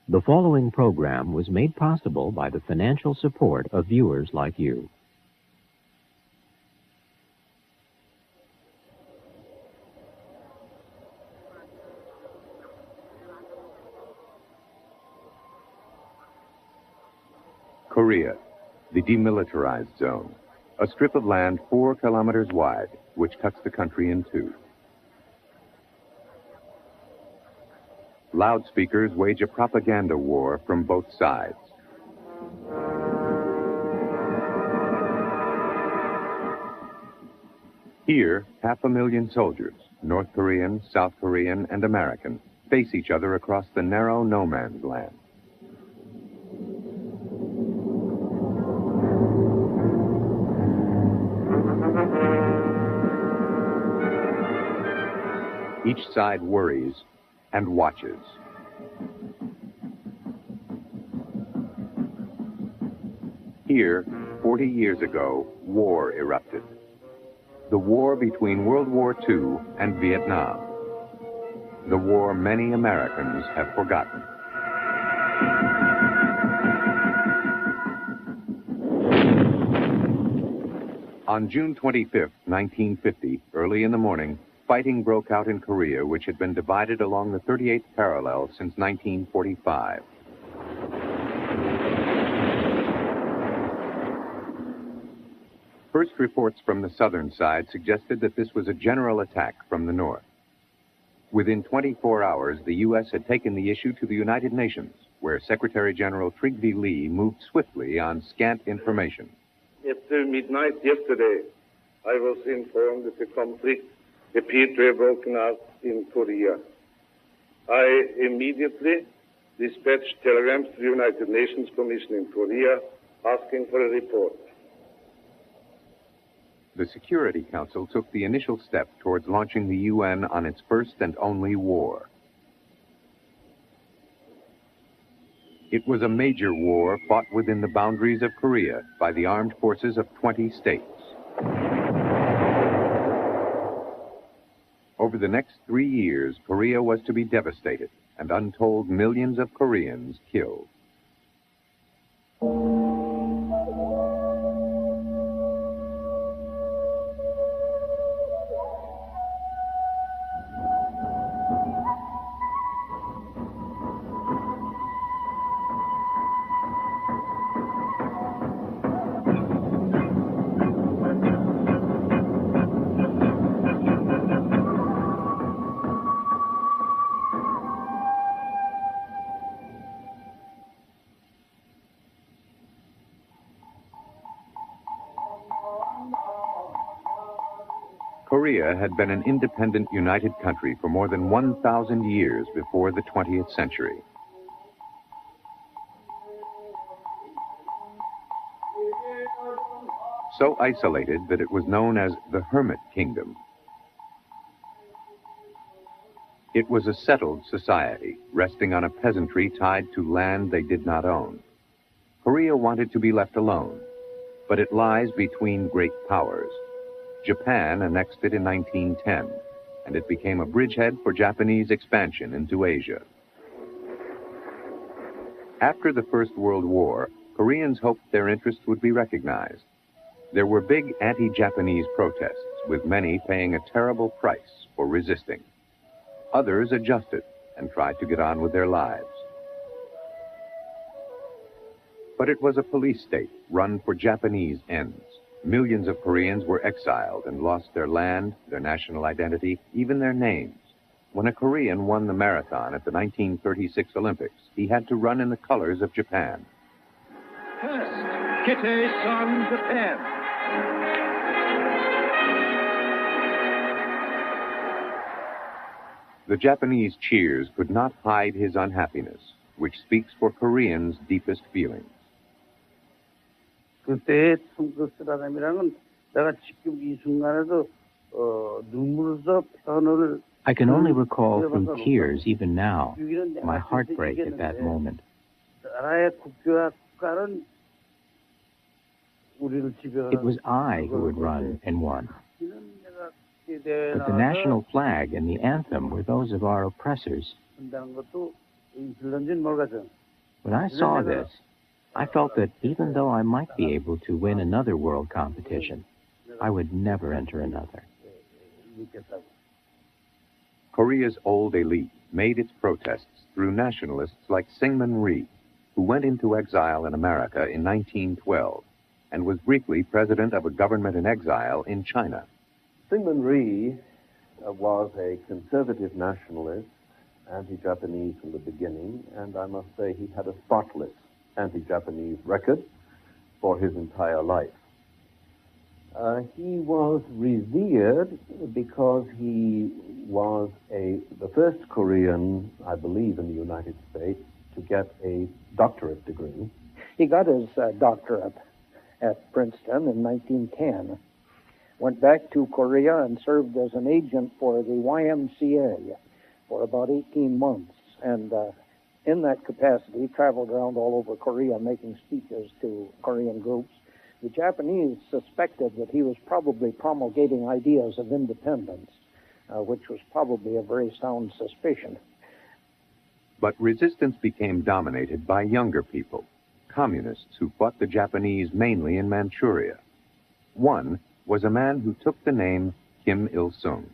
The following program was made possible by the financial support of viewers like you. Korea, the demilitarized zone, a strip of land 4 kilometers wide, which cuts the country in two. Loudspeakers wage a propaganda war from both sides. Here, 500,000 soldiers, North Korean, South Korean, and American, face each other across the narrow no man's land. Each side worries and watches. Here, 40 years ago, war erupted. The war between World War II and Vietnam. The war many Americans have forgotten. On June 25, 1950, early in the morning, fighting broke out in Korea, which had been divided along the 38th parallel since 1945. First reports from the southern side suggested that this was a general attack from the north. Within 24 hours, the U.S. had taken the issue to the United Nations, where Secretary General Trygve Lie moved swiftly on scant information. After midnight yesterday, I was informed that the conflict appeared to have broken out in Korea. I immediately dispatched telegrams to the United Nations Commission in Korea asking for a report. The Security Council took the initial step towards launching the UN on its first and only war. It was a major war fought within the boundaries of Korea by the armed forces of 20 states. Over the next 3 years, Korea was to be devastated and untold millions of Koreans killed. Korea had been an independent, united country for more than 1,000 years before the 20th century. So isolated that it was known as the Hermit Kingdom. It was a settled society, resting on a peasantry tied to land they did not own. Korea wanted to be left alone, but it lies between great powers. Japan annexed it in 1910, and it became a bridgehead for Japanese expansion into Asia. After the First World War, Koreans hoped their interests would be recognized. There were big anti-Japanese protests, with many paying a terrible price for resisting. Others adjusted and tried to get on with their lives. But it was a police state run for Japanese ends. Millions of Koreans were exiled and lost their land, their national identity, even their names. When a Korean won the marathon at the 1936 Olympics, he had to run in the colors of Japan. First, Kite-san, Japan. The Japanese cheers could not hide his unhappiness, which speaks for Koreans' deepest feelings. 그때의 청소스라람이랑은 내가 지금 이 순간에도 눈물로서 표현을 I can only recall through tears, even now, my heartbreak at that moment. It was I who had run and won. But the national flag and the anthem were those of our oppressors. When I saw this, I felt that even though I might be able to win another world competition, I would never enter another. Korea's old elite made its protests through nationalists like Syngman Rhee, who went into exile in America in 1912 and was briefly president of a government in exile in China. Syngman Rhee was a conservative nationalist, anti-Japanese from the beginning, and I must say he had a spotless anti-Japanese record for his entire life. He was revered because he was the first Korean, I believe, in the United States to get a doctorate degree. He got his doctorate at Princeton in 1910, went back to Korea and served as an agent for the YMCA for about 18 months, and in that capacity traveled around all over Korea making speeches to Korean groups. The Japanese suspected that he was probably promulgating ideas of independence, which was probably a very sound suspicion. But resistance became dominated by younger people, communists who fought the Japanese mainly in Manchuria. One was a man who took the name Kim Il-sung.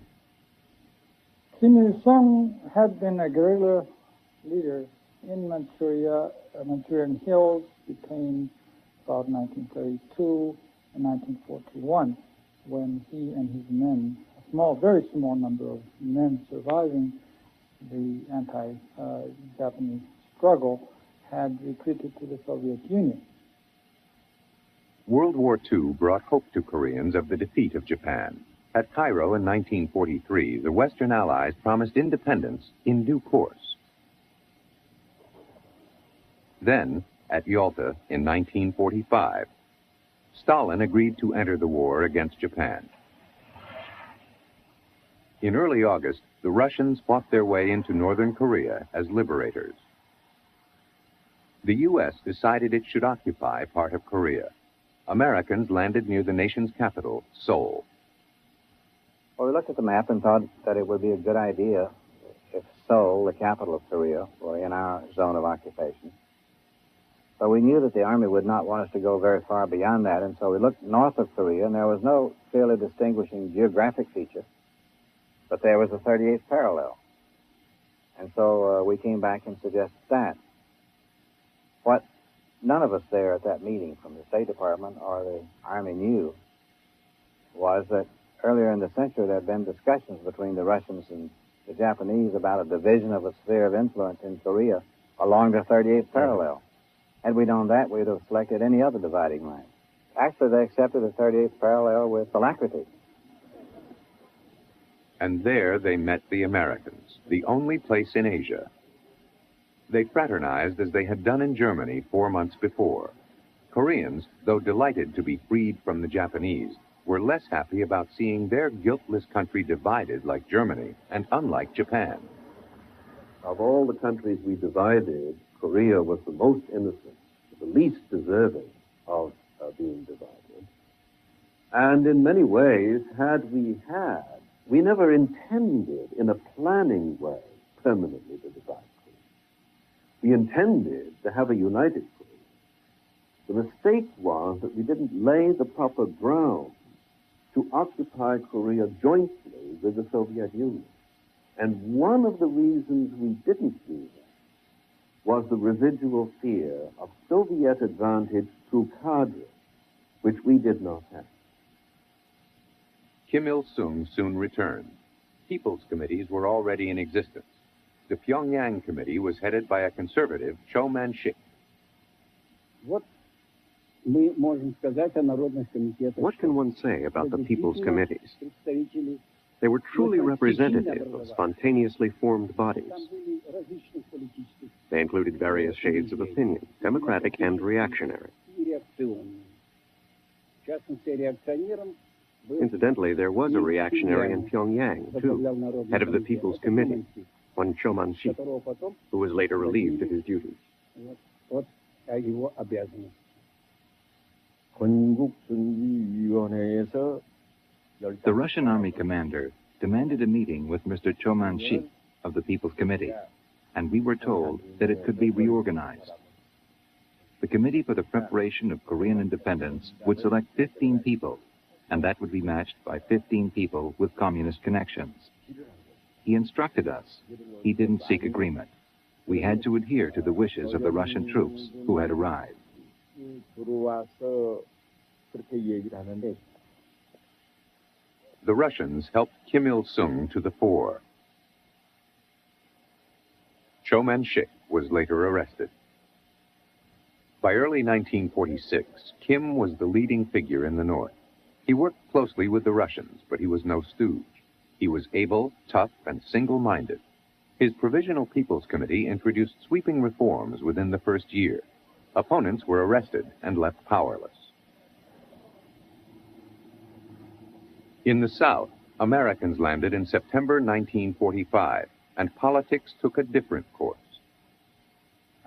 Kim Il-sung had been a guerrilla leader in Manchuria, Manchurian hills between about 1932 and 1941, when he and his men, a very small number of men surviving the anti-Japanese struggle, had retreated to the Soviet Union. World War II brought hope to Koreans of the defeat of Japan. At Cairo in 1943, the Western Allies promised independence in due course. Then, at Yalta in 1945, Stalin agreed to enter the war against Japan. In early August, the Russians fought their way into northern Korea as liberators. The U.S. decided it should occupy part of Korea. Americans landed near the nation's capital, Seoul. Well, we looked at the map and thought that it would be a good idea if Seoul, the capital of Korea, were in our zone of occupation. But we knew that the Army would not want us to go very far beyond that, and so we looked north of Korea, and there was no clearly distinguishing geographic feature, but there was a 38th parallel. And so we came back and suggested that. What none of us there at that meeting from the State Department or the Army knew was that earlier in the century there had been discussions between the Russians and the Japanese about a division of a sphere of influence in Korea along the 38th parallel. Had we known that, we would have selected any other dividing line. Actually, they accepted the 38th parallel with alacrity. And there they met the Americans, the only place in Asia. They fraternized as they had done in Germany 4 months before. Koreans, though delighted to be freed from the Japanese, were less happy about seeing their guiltless country divided like Germany and unlike Japan. Of all the countries we divided, Korea was the most innocent, the least deserving of being divided. And in many ways, we never intended in a planning way permanently to divide Korea. We intended to have a united Korea. The mistake was that we didn't lay the proper ground to occupy Korea jointly with the Soviet Union. And one of the reasons we didn't do that was the residual fear of Soviet advantage through cadre, which we did not have. Kim Il-sung soon returned. People's committees were already in existence. The Pyongyang Committee was headed by a conservative, Cho Man-sik. What can one say about the People's Committees? They were truly representative of spontaneously formed bodies. They included various shades of opinion, democratic and reactionary. Incidentally, there was a reactionary in Pyongyang, too, head of the People's Committee, one Cho Man-sik, who was later relieved of his duties. 건국준비위원회에서 The Russian army commander demanded a meeting with Mr. Choman-Shi of the People's Committee, and we were told that it could be reorganized. The Committee for the Preparation of Korean Independence would select 15 people, and that would be matched by 15 people with communist connections. He instructed us. He didn't seek agreement. We had to adhere to the wishes of the Russian troops who had arrived. The Russians helped Kim Il-sung to the fore. Choman-shik was later arrested. By early 1946, Kim was the leading figure in the North. He worked closely with the Russians, but he was no stooge. He was able, tough, and single-minded. His Provisional People's Committee introduced sweeping reforms within the first year. Opponents were arrested and left powerless. In the South, Americans landed in September 1945, and politics took a different course.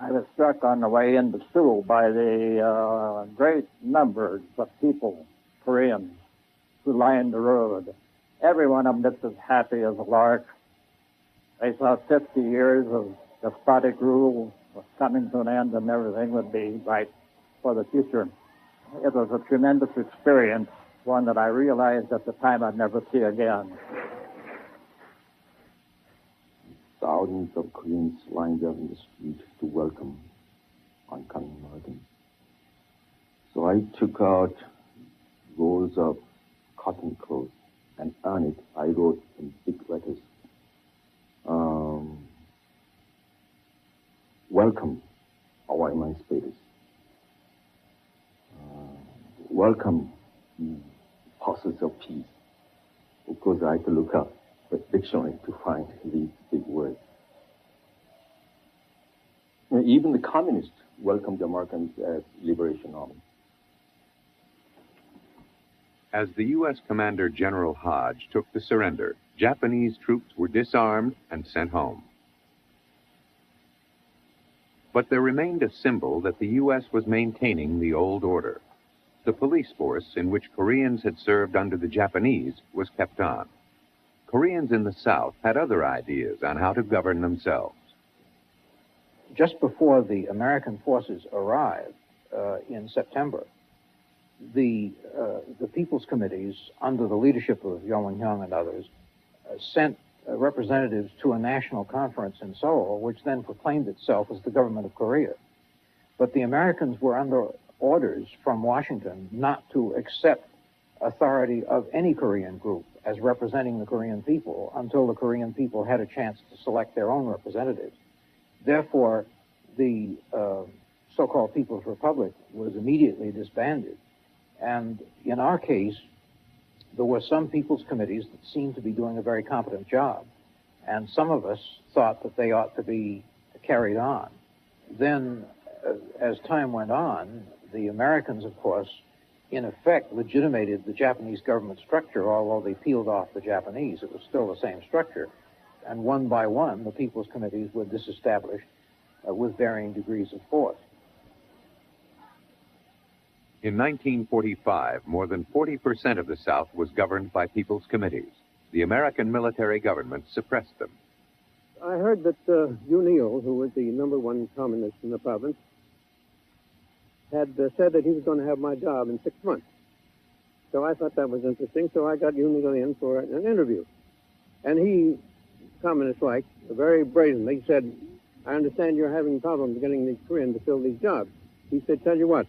I was struck on the way into Seoul by the great numbers of people, Koreans, who lined the road. Every one of them looked as happy as a lark. They saw 50 years of despotic rule was coming to an end and everything would be right for the future. It was a tremendous experience, one that I realized at the time I'd never see again. Thousands of Koreans lined up in the street to welcome oncoming Americans. So I took out rolls of cotton cloth, and on it I wrote in big letters, welcome our emancipators. Welcome apostles of peace. Of course, I had to look up the dictionary to find these big words. Even the communists welcomed the Americans as Liberation Army. As the U.S. Commander General Hodge took the surrender, Japanese troops were disarmed and sent home. But there remained a symbol that the U.S. was maintaining the old order. The police force in which Koreans had served under the Japanese was kept on. Koreans in the South had other ideas on how to govern themselves. Just before the American forces arrived in September, the People's Committees, under the leadership of Yoh Won-hyung and others, sent representatives to a national conference in Seoul, which then proclaimed itself as the government of Korea. But the Americans were under orders from Washington not to accept authority of any Korean group as representing the Korean people until the Korean people had a chance to select their own representatives. Therefore, the so-called People's Republic was immediately disbanded. And in our case, there were some People's Committees that seemed to be doing a very competent job, and some of us thought that they ought to be carried on. Then, as time went on, the Americans, of course, in effect legitimated the Japanese government structure, although they peeled off the Japanese. It was still the same structure. And one by one, the People's Committees were disestablished with varying degrees of force. In 1945, more than 40% of the South was governed by People's Committees. The American military government suppressed them. I heard that Yu Neal, who was the #1 communist in the province, had said that he was going to have my job in 6 months. So I thought that was interesting, so I got Yu Neal in for an interview. And he, communist-like, very brazenly said, I understand you're having problems getting the Koreans to fill these jobs. He said, tell you what,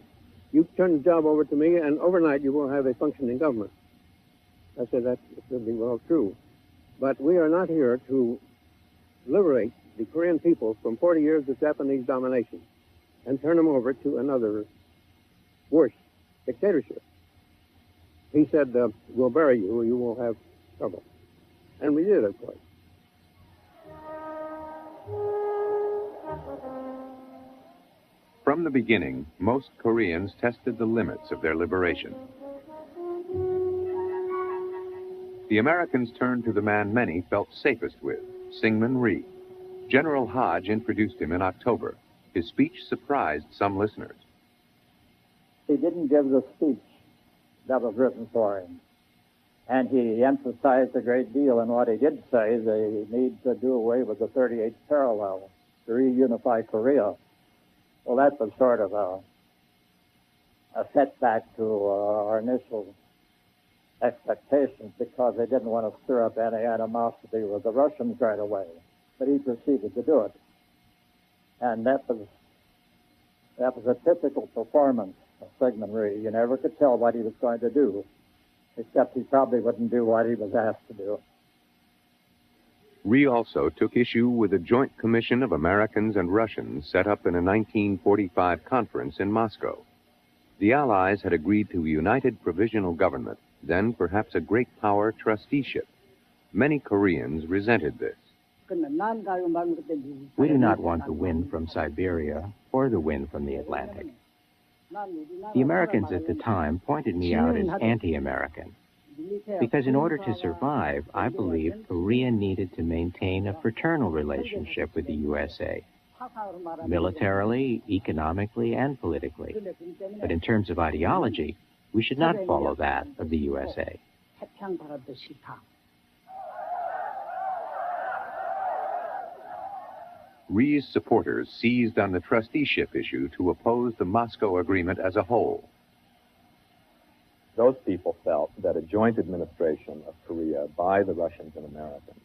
you turn the job over to me, and overnight you will have a functioning government. I said, that should be well true. But we are not here to liberate the Korean people from 40 years of Japanese domination and turn them over to another worse dictatorship. He said, we'll bury you or you will have trouble. And we did, of course. From the beginning, most Koreans tested the limits of their liberation. The Americans turned to the man many felt safest with, Syngman Rhee. General Hodge introduced him in October. His speech surprised some listeners. He didn't give the speech that was written for him. And he emphasized a great deal in what he did say, they need to do away with the 38th parallel to reunify Korea. Well, that was sort of a setback to our initial expectations because they didn't want to stir up any animosity with the Russians right away. But he proceeded to do it. And that was a typical performance of Sigmund Rhee. You never could tell what he was going to do, except he probably wouldn't do what he was asked to do. Rhee also took issue with a joint commission of Americans and Russians set up in a 1945 conference in Moscow. The Allies had agreed to a united provisional government, then perhaps a great power trusteeship. Many Koreans resented this. We do not want the wind from Siberia or the wind from the Atlantic. The Americans at the time pointed me out as anti-American because in order to survive, I believed Korea needed to maintain a fraternal relationship with the USA, militarily, economically, and politically. But in terms of ideology, we should not follow that of the USA. Rhee's supporters seized on the trusteeship issue to oppose the Moscow Agreement as a whole. Those people felt that a joint administration of Korea by the Russians and Americans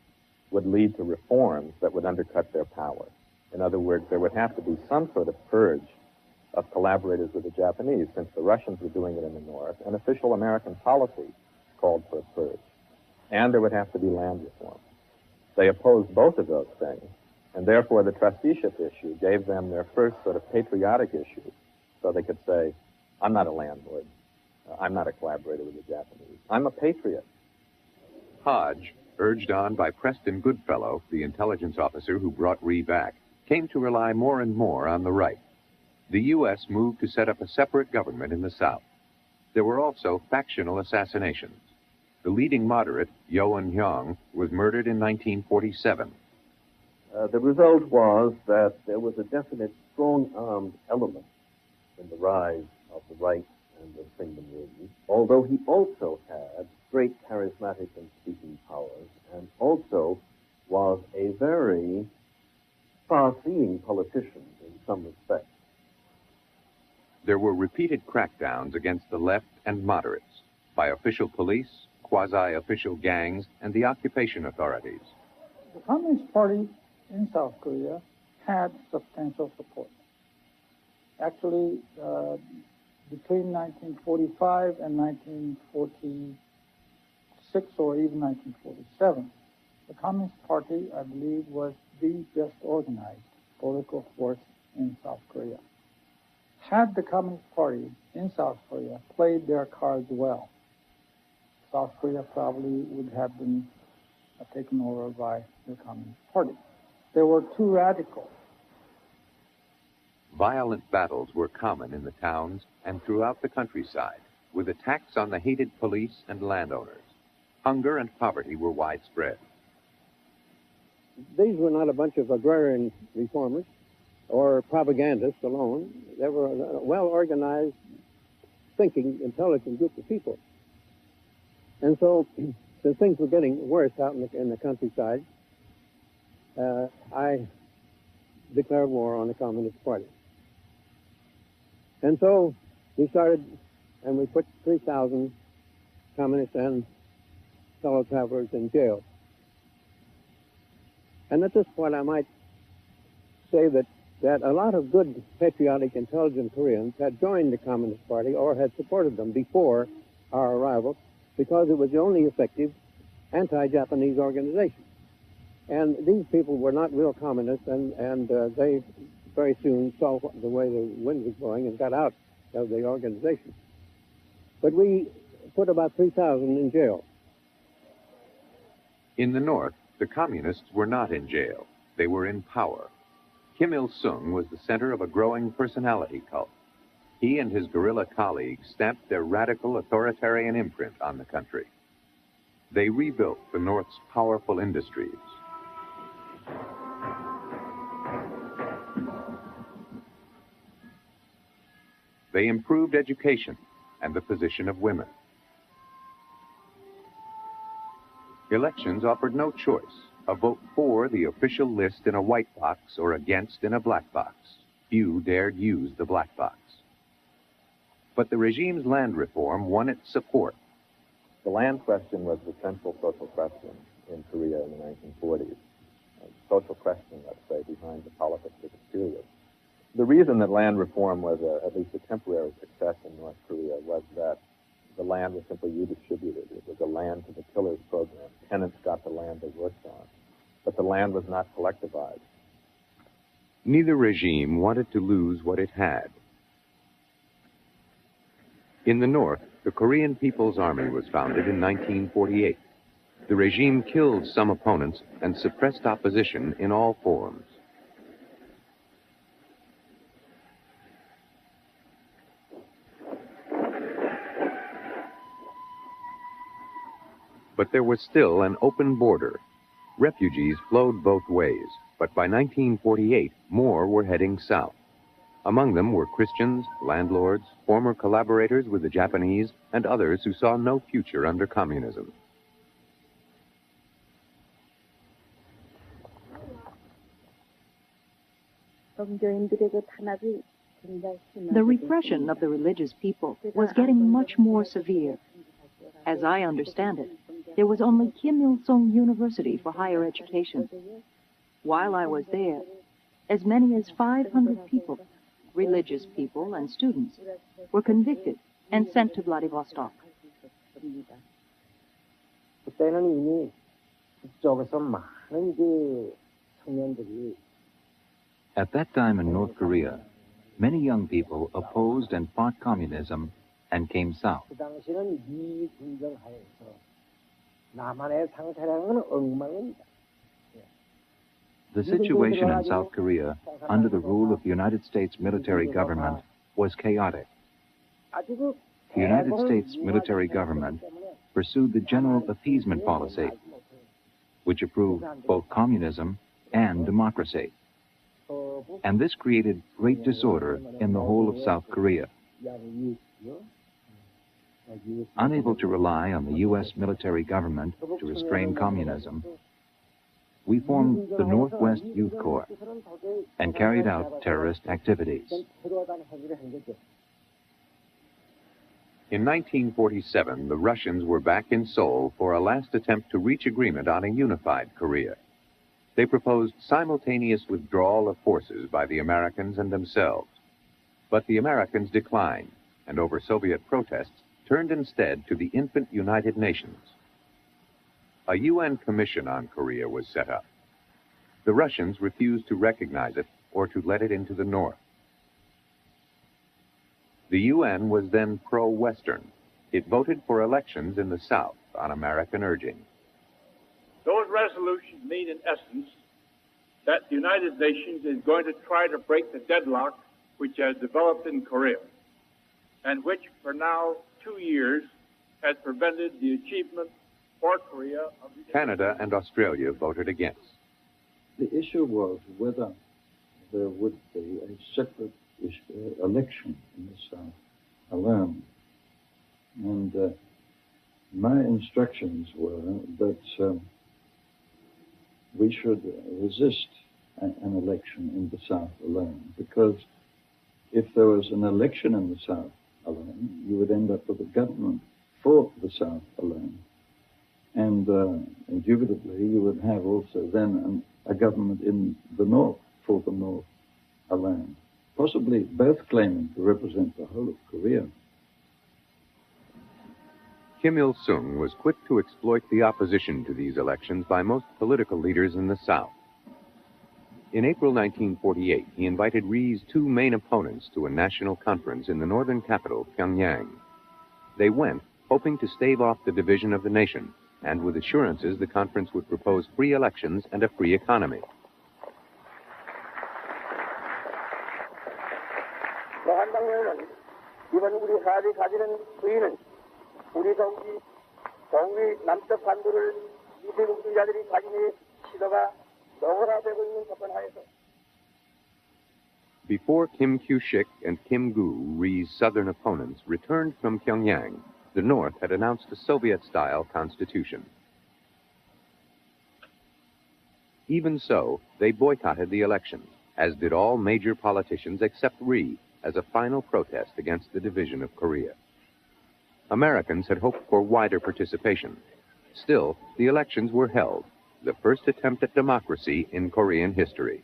would lead to reforms that would undercut their power. In other words, there would have to be some sort of purge of collaborators with the Japanese, since the Russians were doing it in the north, and official American policy called for a purge. And there would have to be land reform. They opposed both of those things, and therefore the trusteeship issue gave them their first sort of patriotic issue, so they could say, I'm not a landlord. I'm not a collaborator with the Japanese. I'm a patriot. Hodge, urged on by Preston Goodfellow, the intelligence officer who brought Rhee back, came to rely more and more on the right. The U.S. moved to set up a separate government in the South. There were also factional assassinations. The leading moderate, Yoon Hyung, was murdered in 1947. The result was that there was a definite strong-armed element in the rise of the right and of Syngman Rhee, although he also had great charismatic and speaking powers, and also was a very far-seeing politician in some respects. There were repeated crackdowns against the left and moderates by official police, quasi-official gangs, and the occupation authorities. The Communist Party in South Korea had substantial support. Actually, between 1945 and 1946 or even 1947, the Communist Party, I believe, was the best organized political force in South Korea. Had the Communist Party in South Korea played their cards well, South Korea probably would have been taken over by the Communist Party. They were too radical. Violent battles were common in the towns and throughout the countryside, with attacks on the hated police and landowners. Hunger and poverty were widespread. These were not a bunch of agrarian reformers or propagandists alone. They were a well-organized, thinking, intelligent group of people. And so, since things were getting worse out in the countryside, I declared war on the Communist Party. And so we started, and we put 3,000 communists and fellow travelers in jail. And at this point, I might say that a lot of good, patriotic, intelligent Koreans had joined the Communist Party or had supported them before our arrival, because it was the only effective anti-Japanese organization. And these people were not real communists, and they very soon saw the way the wind was blowing and got out of the organization. But we put about 3,000 in jail. In the North, the communists were not in jail. They were in power. Kim Il-sung was the center of a growing personality cult. He and his guerrilla colleagues stamped their radical authoritarian imprint on the country. They rebuilt the North's powerful industries. They improved education and the position of women. Elections offered no choice, a vote for the official list in a white box or against in a black box. Few dared use the black box. But the regime's land reform won its support. The land question was the central social question in Korea in the 1940s. A social question, let's say, behind the politics of the period. The reason that land reform was at least a temporary success in North Korea was that the land was simply redistributed. It was a land to the tillers program. Tenants got the land they worked on. But the land was not collectivized. Neither regime wanted to lose what it had. In the north, the Korean People's Army was founded in 1948. The regime killed some opponents and suppressed opposition in all forms. But there was still an open border. Refugees flowed both ways, but by 1948, more were heading south. Among them were Christians, landlords, former collaborators with the Japanese, and others who saw no future under communism. The repression of the religious people was getting much more severe. As I understand it, there was only Kim Il-sung University for higher education. While I was there, as many as 500 people, religious people and students, were convicted and sent to Vladivostok. At that time in North Korea, many young people opposed and fought communism and came south. The situation in South Korea under the rule of the United States military government was chaotic. The United States military government pursued the general appeasement policy, which approved both communism and democracy. And this created great disorder in the whole of South Korea. Unable to rely on the U.S. military government to restrain communism, we formed the Northwest Youth Corps and carried out terrorist activities. In 1947, the Russians were back in Seoul for a last attempt to reach agreement on a unified Korea. They proposed simultaneous withdrawal of forces by the Americans and themselves. But the Americans declined, and over Soviet protests, turned instead to the infant United Nations. A UN commission on Korea was set up. The Russians refused to recognize it or to let it into the North. The UN was then pro-Western. It voted for elections in the South on American urging. Those resolutions mean, in essence, that the United Nations is going to try to break the deadlock which has developed in Korea, and which, for now 2 years, has prevented the achievement for Korea of the... Canada and Australia voted against. The issue was whether there would be a separate election in the South alone. And my instructions were that we should resist an election in the South alone, because if there was an election in the South alone, you would end up with a government for the South alone. And indubitably, you would have also then a government in the North for the North alone, possibly both claiming to represent the whole of Korea. Kim Il-sung was quick to exploit the opposition to these elections by most political leaders in the South. In April 1948, he invited Rhee's two main opponents to a national conference in the northern capital, Pyongyang. They went, hoping to stave off the division of the nation, and with assurances the conference would propose free elections and a free economy. Before Kim Kyu-shik and Kim Gu, Rhee's southern opponents, returned from Pyongyang, the North had announced a Soviet-style constitution. Even so, they boycotted the elections, as did all major politicians except Ri, as a final protest against the division of Korea. Americans had hoped for wider participation. Still, the elections were held, the first attempt at democracy in Korean history.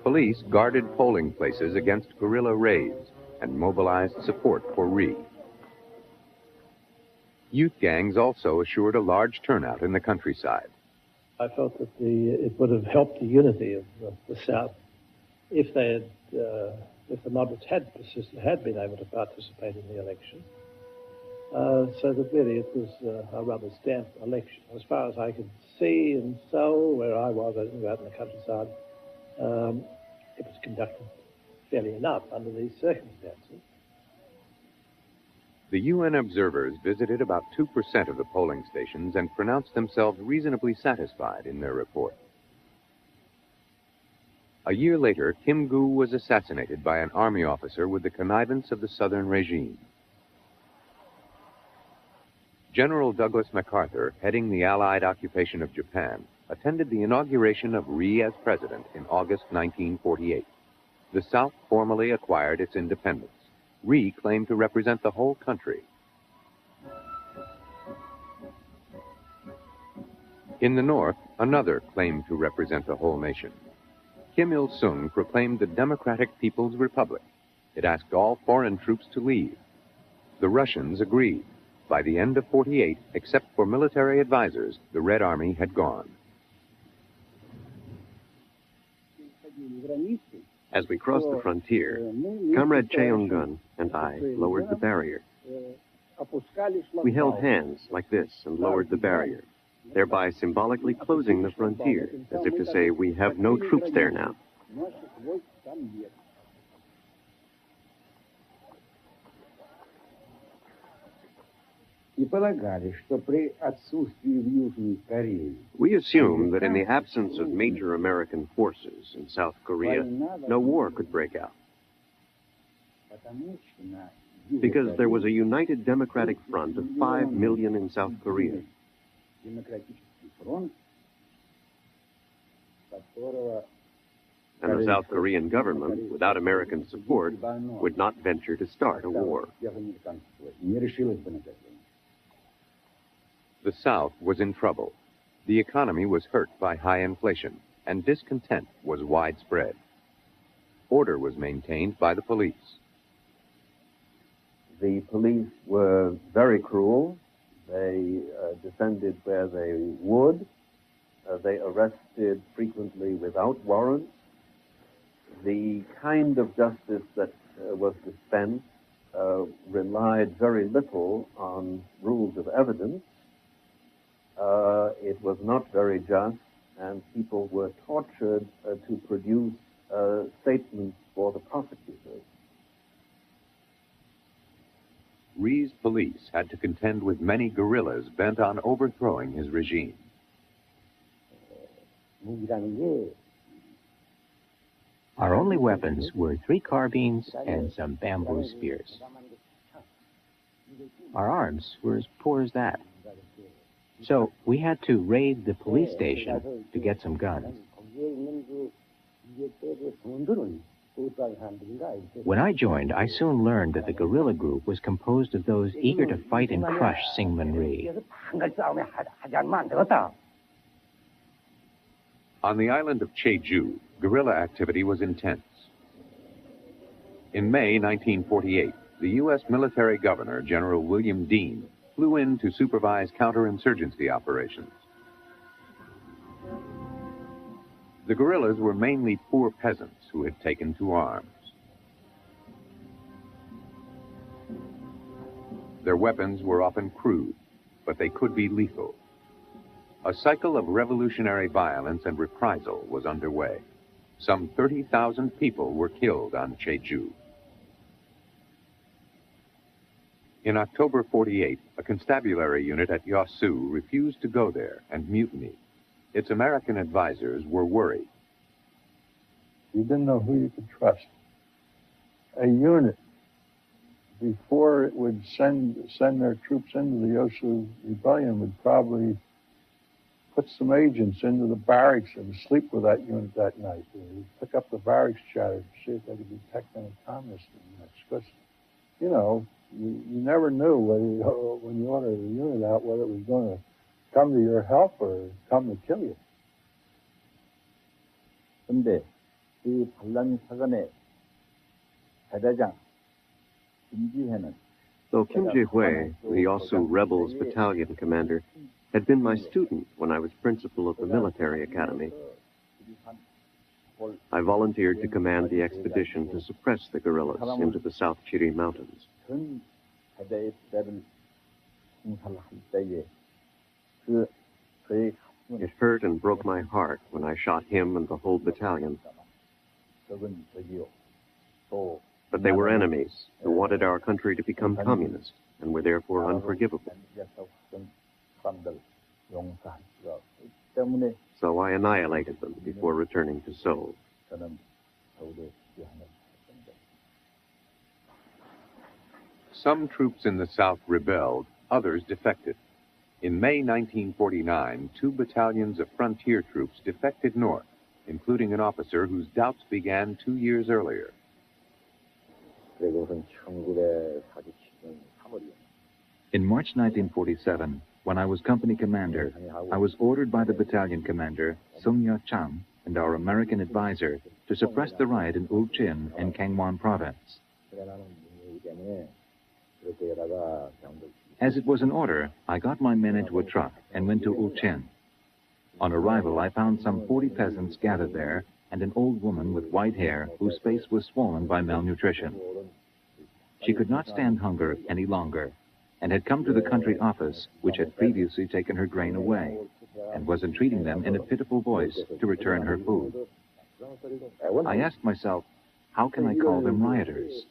Police guarded polling places against guerrilla raids and mobilized support for Ri. Youth gangs also assured a large turnout in the countryside. I felt that it would have helped the unity of the South if the moderates had been able to participate in the election. So that really it was a rubber-stamp election. As far as I could see in Seoul, where I was, I didn't go out in the countryside, it was conducted fairly enough under these circumstances. The UN observers visited about 2% of the polling stations and pronounced themselves reasonably satisfied in their report. A year later, Kim Gu was assassinated by an army officer with the connivance of the Southern regime. General Douglas MacArthur, heading the Allied occupation of Japan, attended the inauguration of Ri as president in August 1948. The South formally acquired its independence. Ri claimed to represent the whole country. In the North, another claimed to represent the whole nation. Kim Il-sung proclaimed the Democratic People's Republic. It asked all foreign troops to leave. The Russians agreed. By the end of 48, except for military advisors, the Red Army had gone. As we crossed the frontier, Comrade Cheung-gun and I lowered the barrier. We held hands like this and lowered the barrier, thereby symbolically closing the frontier, as if to say we have no troops there now. We assumed that in the absence of major American forces in South Korea, no war could break out. Because there was a united democratic front of 5 million in South Korea. And the South Korean government, without American support, would not venture to start a war. The South was in trouble. The economy was hurt by high inflation, and discontent was widespread. Order was maintained by the police. The police were very cruel. They descended where they would. They arrested frequently without warrants. The kind of justice that was dispensed relied very little on rules of evidence. It was not very just, and people were tortured to produce statements for the prosecutors. Ri's police had to contend with many guerrillas bent on overthrowing his regime. Our only weapons were 3 carbines and some bamboo spears. Our arms were as poor as that. So we had to raid the police station to get some guns. When I joined, I soon learned that the guerrilla group was composed of those eager to fight and crush Syngman Rhee. On the island of Cheju, guerrilla activity was intense. In May 1948, the U.S. military governor, General William Dean, flew in to supervise counterinsurgency operations. The guerrillas were mainly poor peasants who had taken to arms. Their weapons were often crude, but they could be lethal. A cycle of revolutionary violence and reprisal was underway. Some 30,000 people were killed on Cheju. In October 48, a constabulary unit at Yosu refused to go there and mutinied. Its American advisors were worried. You didn't know who you could trust. A unit, before it would send their troops into the Yosu Rebellion, would probably put some agents into the barracks and sleep with that unit that night. He'd pick up the barracks chatter to see if they could detect any communists in the mix. Because, you know, you never knew whether when you ordered the unit out whether it was going to come to your help or come to kill you. 근데 그 반란 사건의 대대장 김지혜는 Though Kim Ji-hui, the Yosu Rebels battalion commander, had been my student when I was principal of the military academy, I volunteered to command the expedition to suppress the guerrillas into the South Chiri Mountains. It hurt and broke my heart when I shot him and the whole battalion. But they were enemies who wanted our country to become communist and were therefore unforgivable. So I annihilated them before returning to Seoul. Some troops in the South rebelled, others defected. In May 1949, 2 battalions of frontier troops defected north, including an officer whose doubts began 2 years earlier. In March 1947, when I was company commander, I was ordered by the battalion commander, Sung Ya Chang, and our American advisor to suppress the riot in Ulchin in Gangwon province. As it was an order, I got my men into a truck and went to Ulchin. On arrival, I found some 40 peasants gathered there and an old woman with white hair whose face was swollen by malnutrition. She could not stand hunger any longer and had come to the country office, which had previously taken her grain away, and was entreating them in a pitiful voice to return her food. I asked myself, how can I call them rioters?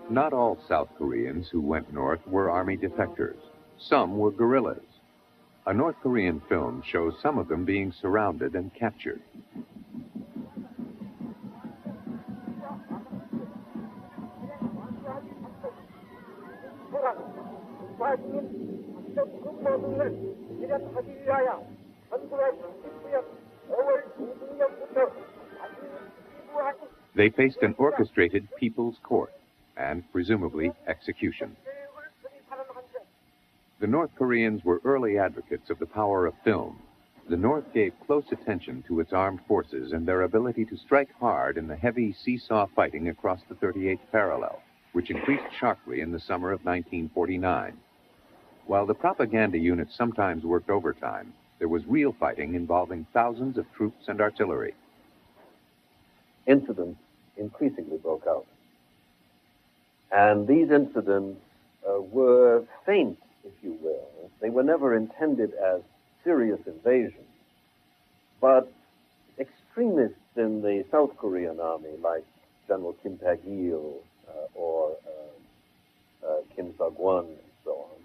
Not all South Koreans who went north were army defectors. Some were guerrillas. A North Korean film shows some of them being surrounded and captured. They faced an orchestrated people's court and, presumably, execution. The North Koreans were early advocates of the power of film. The North gave close attention to its armed forces and their ability to strike hard in the heavy seesaw fighting across the 38th parallel, which increased sharply in the summer of 1949. While the propaganda units sometimes worked overtime, there was real fighting involving thousands of troops and artillery. Incidents increasingly broke out. And these incidents were feint, if you will. They were never intended as serious invasions. But extremists in the South Korean army, like General Kim Pak-il or Kim Seok-won and so on,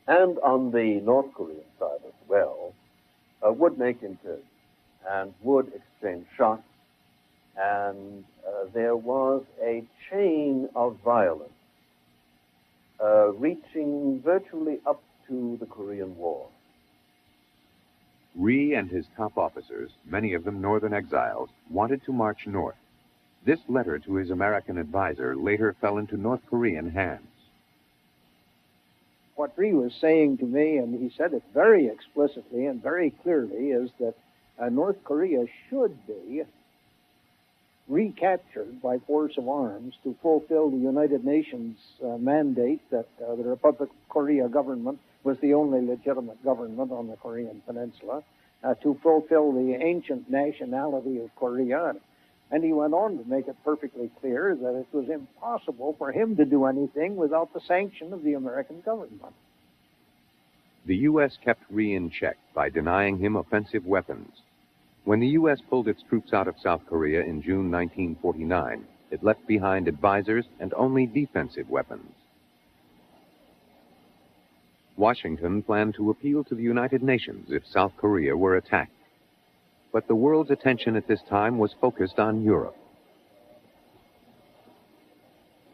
and on the North Korean side as well, would make incursions and would exchange shots, and there was a chain of violence reaching virtually up to the Korean War. Rhee and his top officers, many of them northern exiles, wanted to march north. This letter to his American advisor later fell into North Korean hands. What Rhee was saying to me, and he said it very explicitly and very clearly, is that North Korea should be recaptured by force of arms to fulfill the United Nations mandate that the Republic of Korea government was the only legitimate government on the Korean Peninsula, to fulfill the ancient nationality of Korea. And he went on to make it perfectly clear that it was impossible for him to do anything without the sanction of the American government. The U.S. kept Rhee in check by denying him offensive weapons. When the U.S. pulled its troops out of South Korea in June 1949, it left behind advisors and only defensive weapons. Washington planned to appeal to the United Nations if South Korea were attacked. But the world's attention at this time was focused on Europe.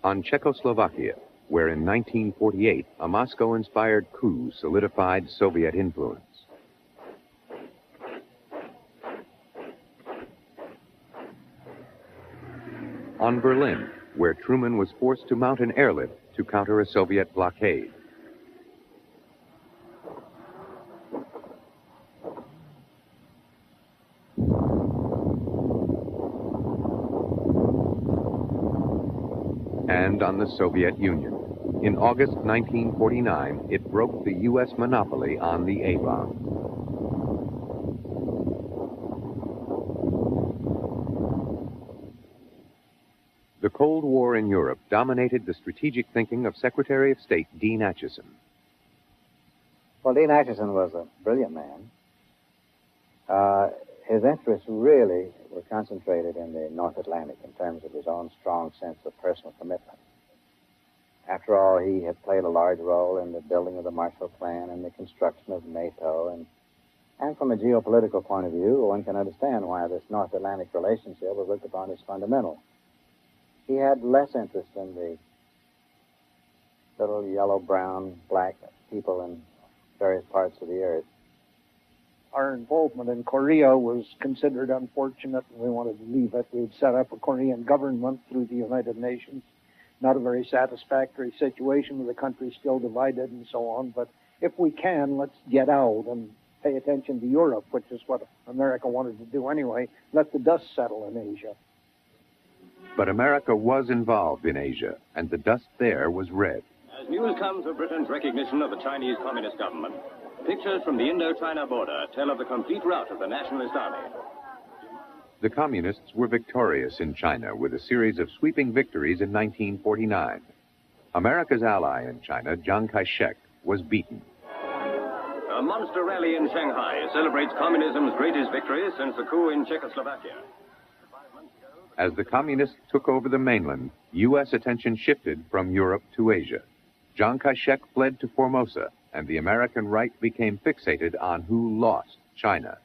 On Czechoslovakia, where in 1948 a Moscow-inspired coup solidified Soviet influence. On Berlin, where Truman was forced to mount an airlift to counter a Soviet blockade. And on the Soviet Union. In August 1949, it broke the U.S. monopoly on the A-bomb. The Cold War in Europe dominated the strategic thinking of Secretary of State Dean Acheson. Well, Dean Acheson was a brilliant man. His interests really were concentrated in the North Atlantic in terms of his own strong sense of personal commitment. After all, he had played a large role in the building of the Marshall Plan and the construction of NATO. And from a geopolitical point of view, one can understand why this North Atlantic relationship was looked upon as fundamental. He had less interest in the little yellow, brown, black people in various parts of the earth. Our involvement in Korea was considered unfortunate, and we wanted to leave it. We'd set up a Korean government through the United Nations. Not a very satisfactory situation with the country still divided and so on, but if we can, let's get out and pay attention to Europe, which is what America wanted to do anyway. Let the dust settle in Asia. But America was involved in Asia, and the dust there was red. As news comes of Britain's recognition of the Chinese Communist government, pictures from the Indo-China border tell of the complete rout of the Nationalist Army. The Communists were victorious in China with a series of sweeping victories in 1949. America's ally in China, Chiang Kai-shek, was beaten. A monster rally in Shanghai celebrates communism's greatest victory since the coup in Czechoslovakia. As the Communists took over the mainland, U.S. attention shifted from Europe to Asia. Chiang Kai-shek fled to Formosa, and the American right became fixated on who lost China.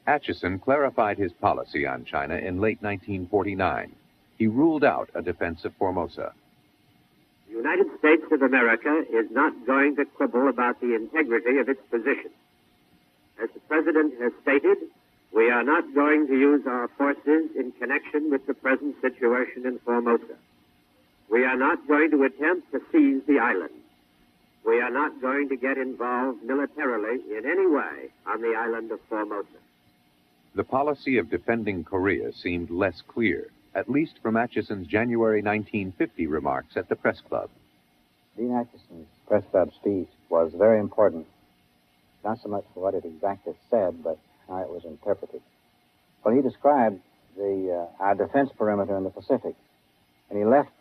Acheson clarified his policy on China in late 1949. He ruled out a defense of Formosa. The United States of America is not going to quibble about the integrity of its position. As the President has stated, we are not going to use our forces in connection with the present situation in Formosa. We are not going to attempt to seize the island. We are not going to get involved militarily in any way on the island of Formosa. The policy of defending Korea seemed less clear, at least from Acheson's January 1950 remarks at the press club. Dean Acheson's press club speech was very important, not so much for what it exactly said, but how it was interpreted. Well, he described our defense perimeter in the Pacific, and he left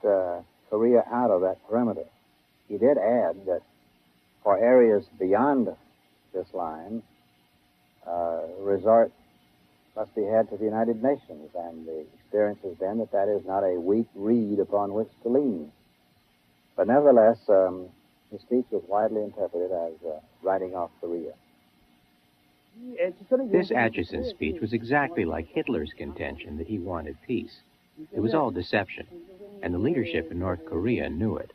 Korea out of that perimeter. He did add that for areas beyond this line, resort must be had to the United Nations, and the experience has been that that is not a weak reed upon which to lean. But nevertheless, his speech was widely interpreted as writing off Korea. This Acheson speech was exactly like Hitler's contention that he wanted peace. It was all deception, and the leadership in North Korea knew it.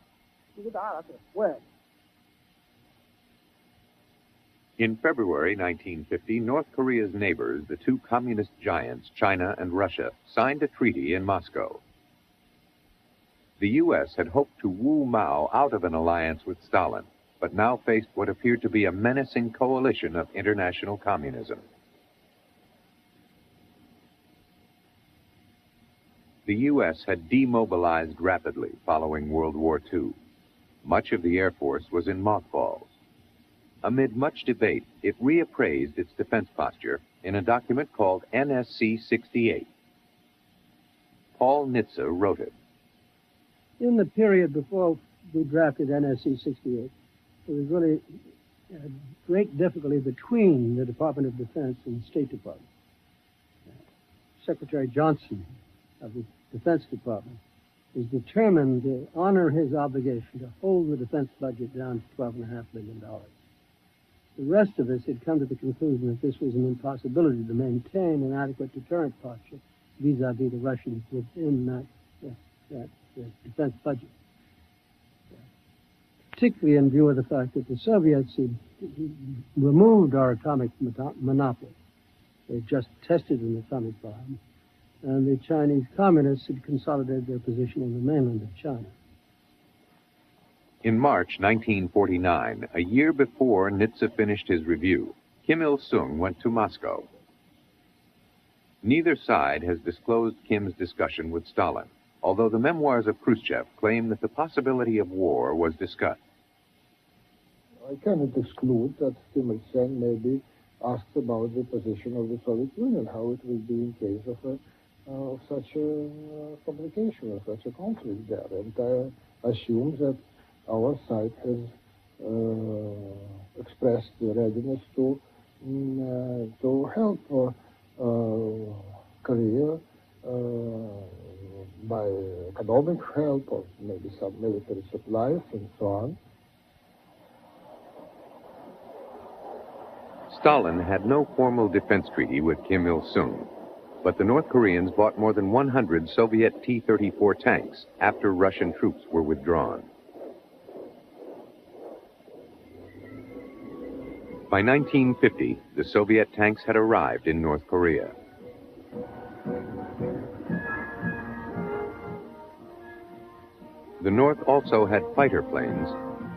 In February 1950, North Korea's neighbors, the two communist giants, China and Russia, signed a treaty in Moscow. The U.S. had hoped to woo Mao out of an alliance with Stalin, but now faced what appeared to be a menacing coalition of international communism. The U.S. had demobilized rapidly following World War II. Much of the Air Force was in mothballs. Amid much debate, it reappraised its defense posture in a document called NSC 68. Paul Nitze wrote it. In the period before we drafted NSC 68, there was really great difficulty between the Department of Defense and the State Department. Secretary Johnson of the Defense Department is determined to honor his obligation to hold the defense budget down to $12.5 billion. The rest of us had come to the conclusion that this was an impossibility to maintain an adequate deterrent posture vis-a-vis the Russians within that the defense budget. Particularly in view of the fact that the Soviets had removed our atomic monopoly. They just tested an atomic bomb, and the Chinese communists had consolidated their position on the mainland of China. In March 1949, a year before EDSA finished his review, Kim Il-sung went to Moscow. Neither side has disclosed Kim's discussion with Stalin, although the memoirs of Khrushchev claim that the possibility of war was discussed. I cannot exclude that Kim Il-sung maybe asked about the position of the Soviet Union, how it will be in case of such a complication, of such a conflict there. And I assume that our side has expressed the readiness to help Korea by economic help or maybe some military supplies and so on. Stalin had no formal defense treaty with Kim Il-sung, but the North Koreans bought more than 100 Soviet T-34 tanks after Russian troops were withdrawn. By 1950, the Soviet tanks had arrived in North Korea. The North also had fighter planes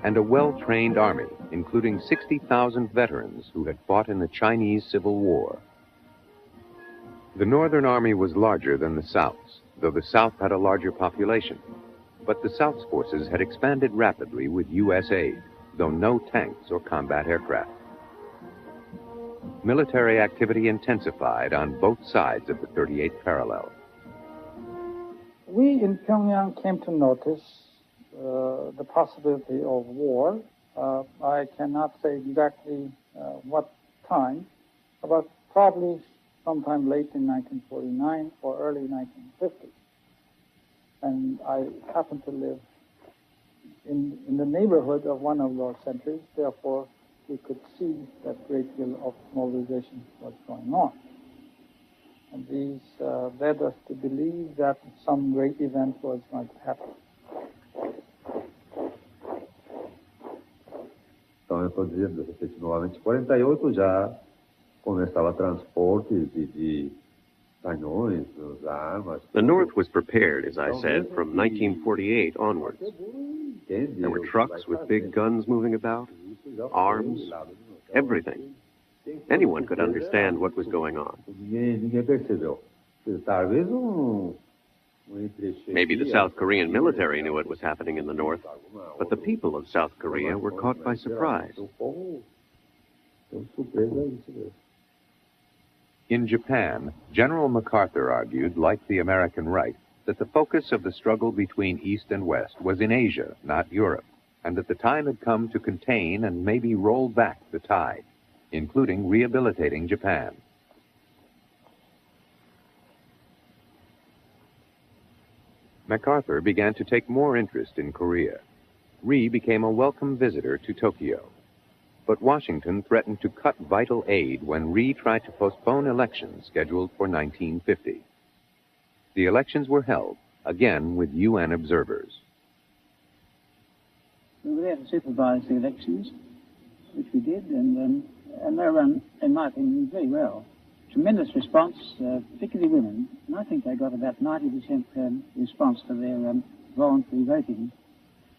and a well-trained army, including 60,000 veterans who had fought in the Chinese Civil War. The Northern Army was larger than the South's, though the South had a larger population. But the South's forces had expanded rapidly with U.S. aid, though no tanks or combat aircraft. Military activity intensified on both sides of the 38th parallel. We in Pyongyang came to notice the possibility of war. I cannot say exactly what time, but probably sometime late in 1949 or early 1950. And I happened to live in the neighborhood of one of those centers, therefore we could see that great deal of mobilization was going on. And these led us to believe that some great event was going to happen. Então, eu estou dizendo, efetivamente, 48 já começava transportes de canhões, armas. The North was prepared, as I said, from 1948 onwards. There were trucks with big guns moving about, arms, everything. Anyone could understand what was going on. Ninguém percebeu. Talvez Maybe the South Korean military knew what was happening in the North, but the people of South Korea were caught by surprise. In Japan, General MacArthur argued, like the American right, that the focus of the struggle between East and West was in Asia, not Europe, and that the time had come to contain and maybe roll back the tide, including rehabilitating Japan. MacArthur began to take more interest in Korea. Rhee became a welcome visitor to Tokyo. But Washington threatened to cut vital aid when Rhee tried to postpone elections scheduled for 1950. The elections were held, again with UN observers. We were there to supervise the elections, which we did, and they ran, in my opinion, very well. Tremendous response, particularly women, and I think they got about 90% response for their voluntary voting.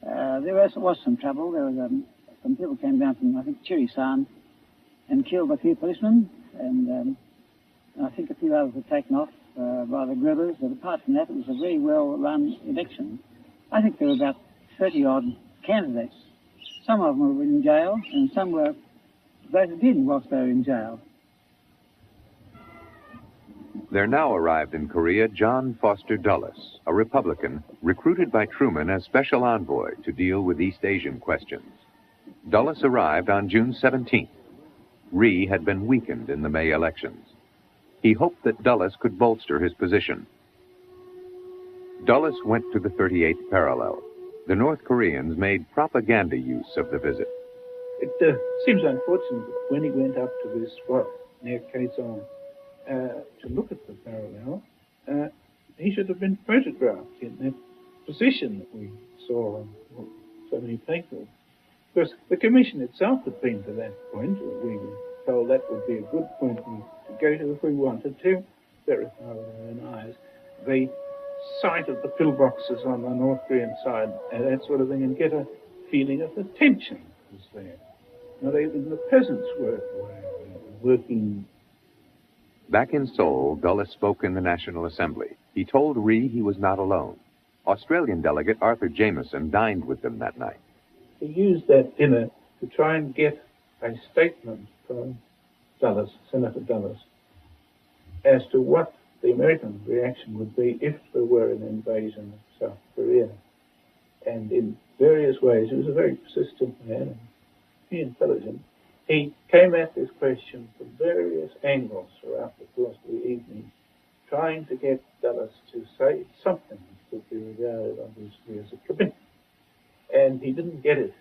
There was some trouble. There was some people came down from, I think, Chirisan and killed a few policemen, and I think a few others were taken off by the guerrillas. But apart from that, it was a very well-run election. I think there were about 30-odd candidates. Some of them were in jail, and some were voted in whilst they were in jail. There now arrived in Korea John Foster Dulles, a Republican, recruited by Truman as special envoy to deal with East Asian questions. Dulles arrived on June 17th. Rhee had been weakened in the May elections. He hoped that Dulles could bolster his position. Dulles went to the 38th parallel. The North Koreans made propaganda use of the visit. It seems unfortunate that when he went up to this spot near Quezon to look at the parallel, he should have been photographed in that position that we saw on so many people. Because the Commission itself had been to that point. We were told that would be a good point to go to if we wanted to verify with our own eyes the site of the pillboxes on the North Korean side and that sort of thing, and get a feeling of the tension that was there. Not even the peasants were working. Back in Seoul, Dulles spoke in the National Assembly. He told Rhee he was not alone. Australian delegate Arthur Jameson dined with them that night. He used that dinner to try and get a statement from Dulles, Senator Dulles, as to what the American reaction would be if there were an invasion of South Korea. And in various ways, he was a very persistent man and intelligent. He came at this question from various angles throughout the course of the evening, trying to get Dulles to say something that could be regarded obviously as a commitment. And he didn't get it.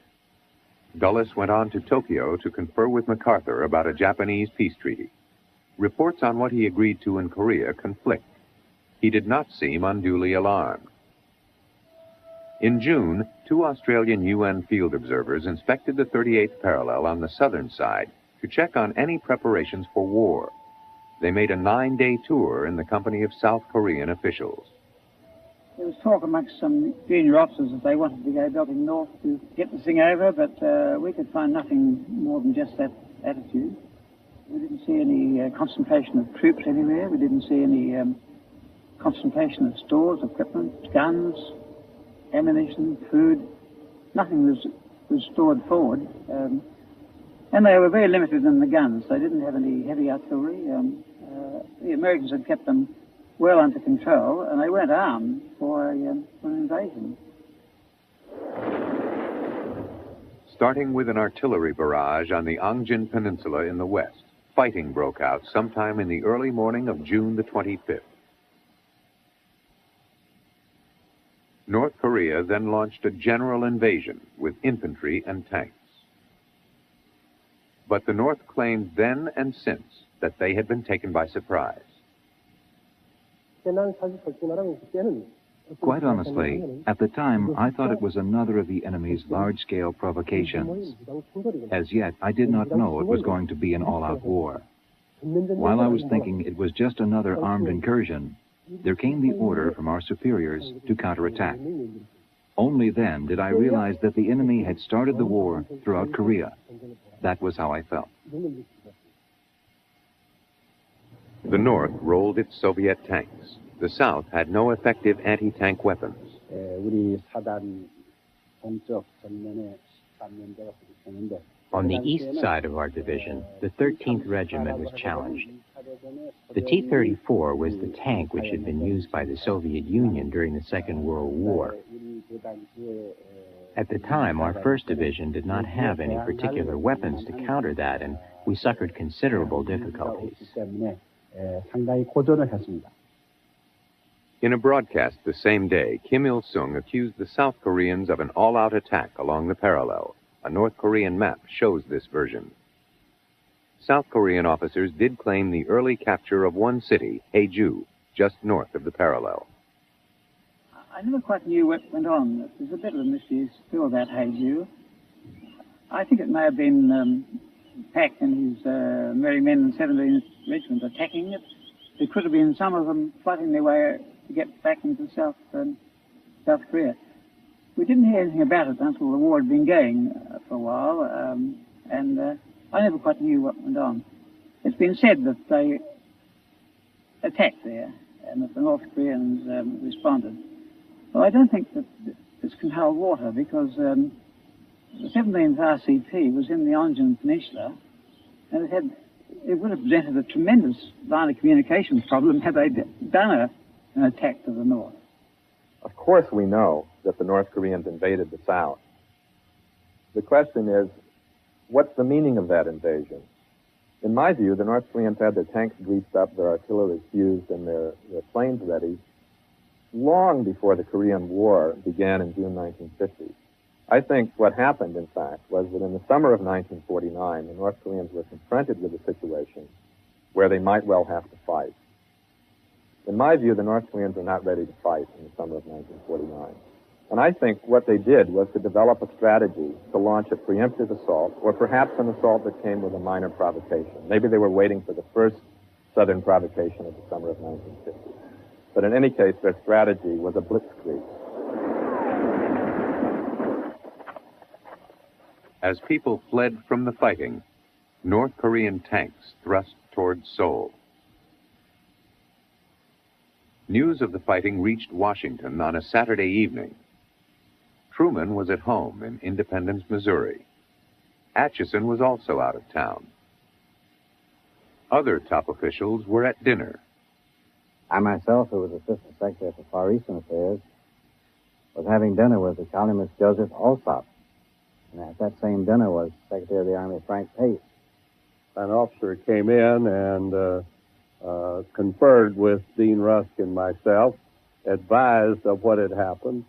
Dulles went on to Tokyo to confer with MacArthur about a Japanese peace treaty. Reports on what he agreed to in Korea conflict. He did not seem unduly alarmed. In June, 2 Australian UN field observers inspected the 38th parallel on the southern side to check on any preparations for war. They made a 9-day tour in the company of South Korean officials. There was talk amongst some junior officers that they wanted to go belting north to get the thing over, but we could find nothing more than just that attitude. We didn't see any concentration of troops anywhere. We didn't see any concentration of stores, equipment, guns, ammunition, food. Nothing was stored forward. And they were very limited in the guns. They didn't have any heavy artillery. The Americans had kept them well under control, and they weren't armed for an invasion. Starting with an artillery barrage on the Angjin Peninsula in the west, fighting broke out sometime in the early morning of June the 25th. North Korea then launched a general invasion with infantry and tanks. But the North claimed then and since that they had been taken by surprise. Quite honestly, at the time, I thought it was another of the enemy's large-scale provocations. As yet, I did not know it was going to be an all-out war. While I was thinking it was just another armed incursion, there came the order from our superiors to counterattack. Only then did I realize that the enemy had started the war throughout Korea. That was how I felt. The North rolled its Soviet tanks. The South had no effective anti-tank weapons. On the east side of our division, the 13th Regiment was challenged. The T-34 was the tank which had been used by the Soviet Union during the Second World War. At the time, our 1st Division did not have any particular weapons to counter that, and we suffered considerable difficulties. In a broadcast the same day, Kim Il-sung accused the South Koreans of an all-out attack along the parallel. A North Korean map shows this version. South Korean officers did claim the early capture of one city, Cheju, just north of the parallel. I never quite knew what went on. There's a bit of a mystery still about Cheju. I think it may have been Pak and his merry men in 17th Regiment attacking it. There could have been some of them fighting their way to get back into South Korea. We didn't hear anything about it until the war had been going for a while, and I never quite knew what went on. It's been said that they attacked there and that the North Koreans responded. Well, I don't think that this can hold water because the 17th RCT was in the Angjin Peninsula, and it would have presented a tremendous line of communications problem had they done an attack to the north. Of course we know that the North Koreans invaded the South. The question is, what's the meaning of that invasion? In my view, the North Koreans had their tanks greased up, their artillery fused, and their planes ready long before the Korean War began in June 1950. I think what happened, in fact, was that in the summer of 1949, the North Koreans were confronted with a situation where they might well have to fight. In my view, the North Koreans were not ready to fight in the summer of 1949. And I think what they did was to develop a strategy to launch a preemptive assault, or perhaps an assault that came with a minor provocation. Maybe they were waiting for the first Southern provocation of the summer of 1950. But in any case, their strategy was a blitzkrieg. As people fled from the fighting, North Korean tanks thrust towards Seoul. News of the fighting reached Washington on a Saturday evening. Truman was at home in Independence, Missouri. Atchison was also out of town. Other top officials were at dinner. I myself, who was Assistant Secretary for Far Eastern Affairs, was having dinner with the columnist Joseph Alsop. And at that same dinner was Secretary of the Army Frank Pace. An officer came in and conferred with Dean Rusk and myself, advised of what had happened.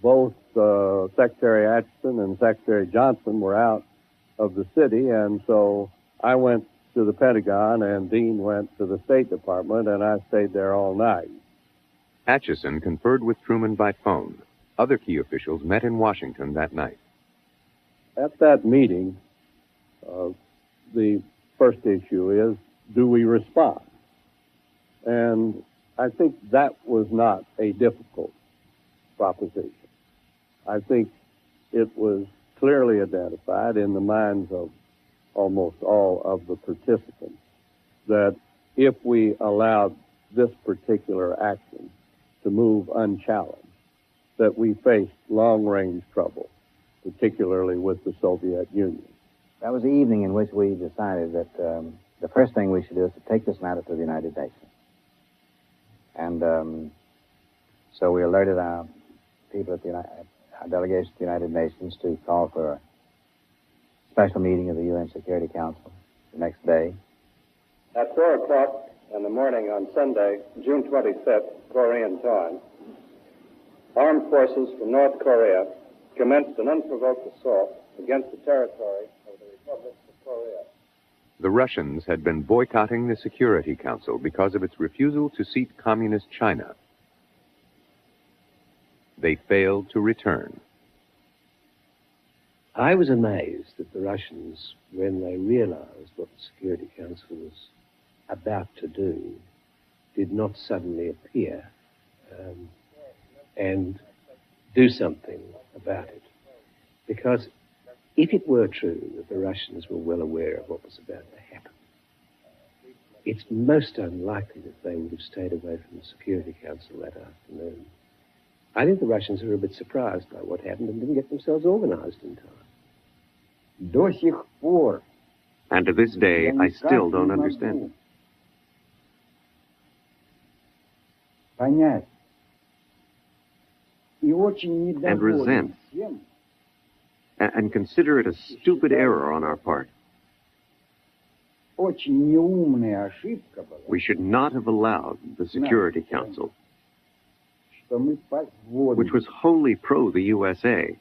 Both Secretary Atchison and Secretary Johnson were out of the city, and so I went to the Pentagon, and Dean went to the State Department, and I stayed there all night. Atchison conferred with Truman by phone. Other key officials met in Washington that night. At that meeting, the first issue is, do we respond? And I think that was not a difficult proposition. I think it was clearly identified in the minds of almost all of the participants that if we allowed this particular action to move unchallenged, that we faced long-range trouble, particularly with the Soviet Union. That was the evening in which we decided that the first thing we should do is to take this matter to the United Nations. And so we alerted our people at our delegation to the United Nations to call for a special meeting of the UN Security Council the next day. At 4 o'clock in the morning on Sunday, June 25th, Korean time, armed forces from North Korea commenced an unprovoked assault against the territory of the Republic of Korea. The Russians had been boycotting the Security Council because of its refusal to seat Communist China. They failed to return. I was amazed that the Russians, when they realized what the Security Council was about to do, did not suddenly appear and do something about it. Because if it were true that the Russians were well aware of what was about to happen, it's most unlikely that they would have stayed away from the Security Council that afternoon. I think the Russians were a bit surprised by what happened and didn't get themselves organized in time. And to this day, I still don't understand it. And resent. And consider it a stupid error on our part. We should not have allowed the Security Council, which was wholly pro the USA,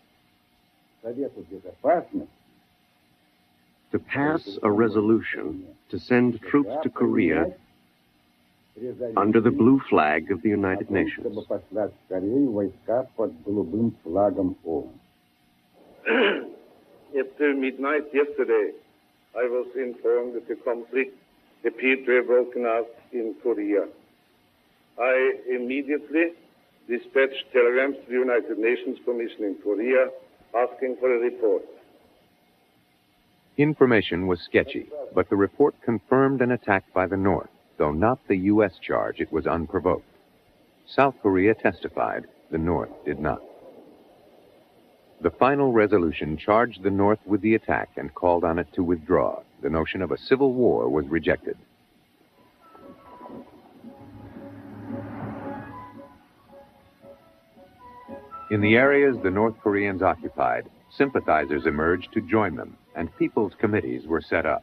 to pass a resolution to send troops to Korea under the blue flag of the United Nations. After midnight yesterday, I was informed that the conflict appeared to have broken out in Korea. I immediately dispatched telegrams to the United Nations Commission in Korea asking for a report. Information was sketchy, but the report confirmed an attack by the North, though not the U.S. charge. It was unprovoked. South Korea testified, the North did not. The final resolution charged the North with the attack and called on it to withdraw. The notion of a civil war was rejected. In the areas the North Koreans occupied, sympathizers emerged to join them, and people's committees were set up.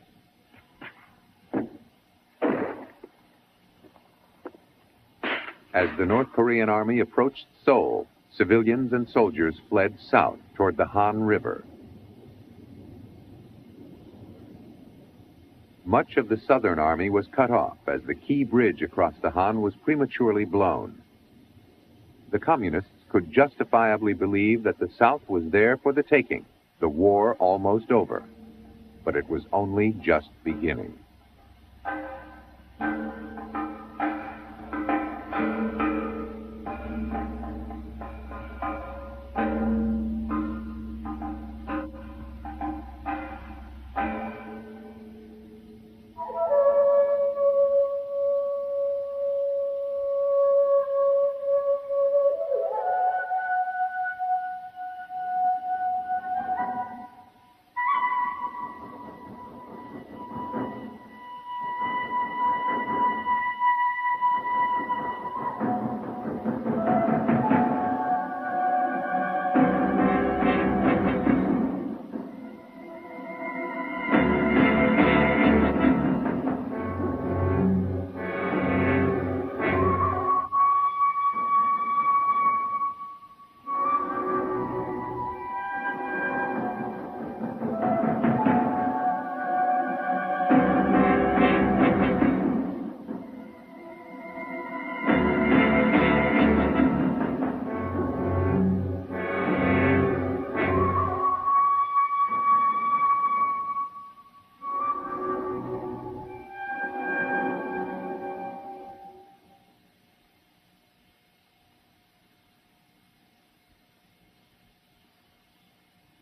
As the North Korean army approached Seoul, civilians and soldiers fled south toward the Han River. Much of the Southern Army was cut off as the key bridge across the Han was prematurely blown. The Communists could justifiably believe that the South was there for the taking, the war almost over. But it was only just beginning.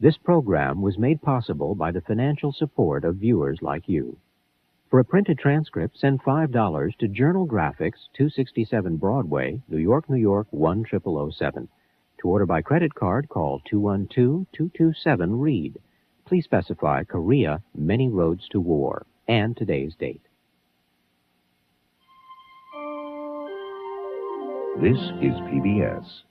This program was made possible by the financial support of viewers like you. For a printed transcript, send $5 to Journal Graphics, 267 Broadway, New York, New York, 10007. To order by credit card, call 212-227-READ. Please specify Korea, Many Roads to War, and today's date. This is PBS.